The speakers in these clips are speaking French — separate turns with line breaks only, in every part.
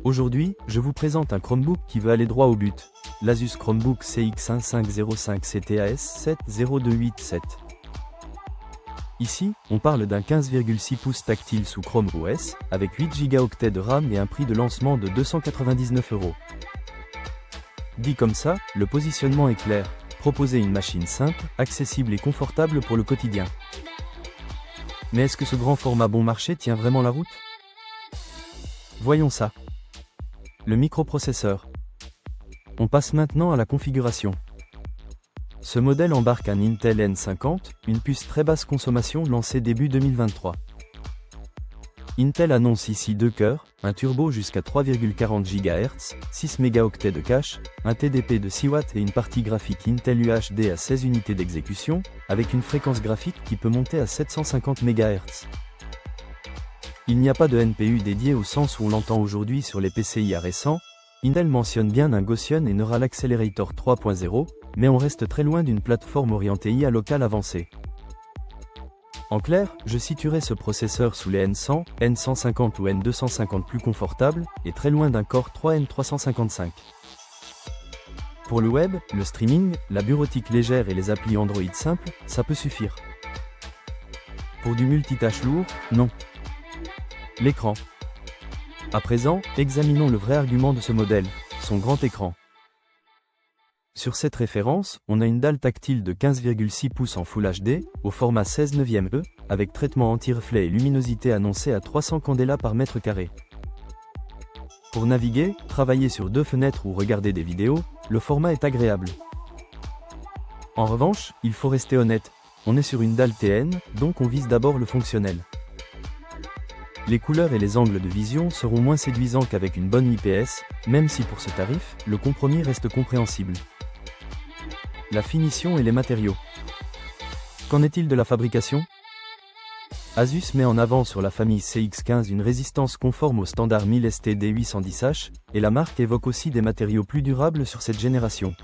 Aujourd'hui, je vous présente un Chromebook qui veut aller droit au but, l'Asus Chromebook CX1505 CTAS 70287. Ici, on parle d'un 15,6 pouces tactile sous Chrome OS, avec 8 Go de RAM et un prix de lancement de 299 €. Dit comme ça, le positionnement est clair, proposer une machine simple, accessible et confortable pour le quotidien. Mais est-ce que ce grand format bon marché tient vraiment la route? Voyons ça. Le microprocesseur. On passe maintenant à la configuration. Ce modèle embarque un Intel N50, une puce très basse consommation lancée début 2023. Intel annonce ici 2 cœurs, un turbo jusqu'à 3,40 GHz, 6 mégaoctets de cache, un TDP de 6 watts et une partie graphique Intel UHD à 16 unités d'exécution, avec une fréquence graphique qui peut monter à 750 MHz. Il n'y a pas de NPU dédié au sens où on l'entend aujourd'hui sur les PCIA récents. Intel mentionne bien un Gaussian et Neural Accelerator 3.0, mais on reste très loin d'une plateforme orientée IA locale avancée. En clair, je situerai ce processeur sous les N100, N150 ou N250 plus confortables, et très loin d'un Core 3 N355. Pour le web, le streaming, la bureautique légère et les applis Android simples, ça peut suffire. Pour du multitâche lourd, non. L'écran. À présent, examinons le vrai argument de ce modèle, son grand écran. Sur cette référence, on a une dalle tactile de 15,6 pouces en Full HD, au format 16/9e, avec traitement anti-reflet et luminosité annoncée à 300 candela par mètre carré. Pour naviguer, travailler sur 2 fenêtres ou regarder des vidéos, le format est agréable. En revanche, il faut rester honnête, on est sur une dalle TN, donc on vise d'abord le fonctionnel. Les couleurs et les angles de vision seront moins séduisants qu'avec une bonne IPS, même si pour ce tarif, le compromis reste compréhensible. La finition et les matériaux. Qu'en est-il de la fabrication? Asus met en avant sur la famille CX15 une résistance conforme au standard 1000 ST-D810H, et la marque évoque aussi des matériaux plus durables sur cette génération.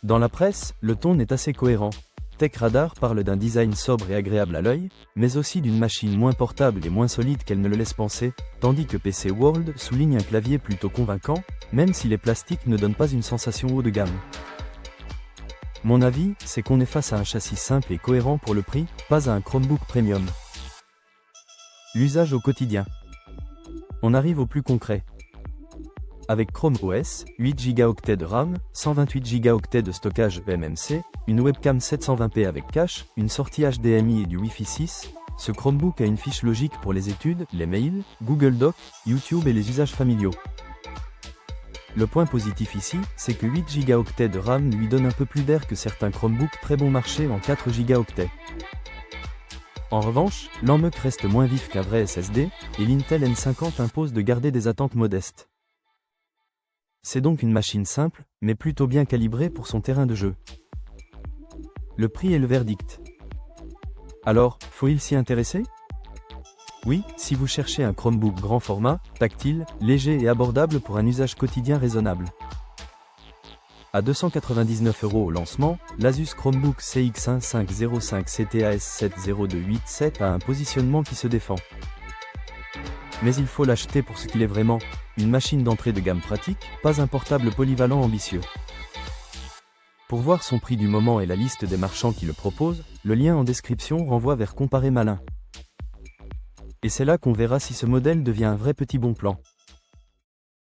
Dans la presse, le ton est assez cohérent. TechRadar parle d'un design sobre et agréable à l'œil, mais aussi d'une machine moins portable et moins solide qu'elle ne le laisse penser, tandis que PC World souligne un clavier plutôt convaincant, même si les plastiques ne donnent pas une sensation haut de gamme. Mon avis, c'est qu'on est face à un châssis simple et cohérent pour le prix, pas à un Chromebook premium. L'usage au quotidien. On arrive au plus concret. Avec Chrome OS, 8 Go de RAM, 128 Go de stockage eMMC, une webcam 720p avec cache, une sortie HDMI et du Wi-Fi 6, ce Chromebook a une fiche logique pour les études, les mails, Google Docs, YouTube et les usages familiaux. Le point positif ici, c'est que 8 Go de RAM lui donne un peu plus d'air que certains Chromebooks très bon marché en 4 Go. En revanche, l'EMUC reste moins vif qu'un vrai SSD, et l'Intel N50 impose de garder des attentes modestes. C'est donc une machine simple, mais plutôt bien calibrée pour son terrain de jeu. Le prix est le verdict. Alors, faut-il s'y intéresser? Oui, si vous cherchez un Chromebook grand format, tactile, léger et abordable pour un usage quotidien raisonnable. À 299 € au lancement, l'Asus Chromebook CX1505 CTAS 70287 a un positionnement qui se défend. Mais il faut l'acheter pour ce qu'il est vraiment, une machine d'entrée de gamme pratique, pas un portable polyvalent ambitieux. Pour voir son prix du moment et la liste des marchands qui le proposent, le lien en description renvoie vers Comparer Malin. Et c'est là qu'on verra si ce modèle devient un vrai petit bon plan.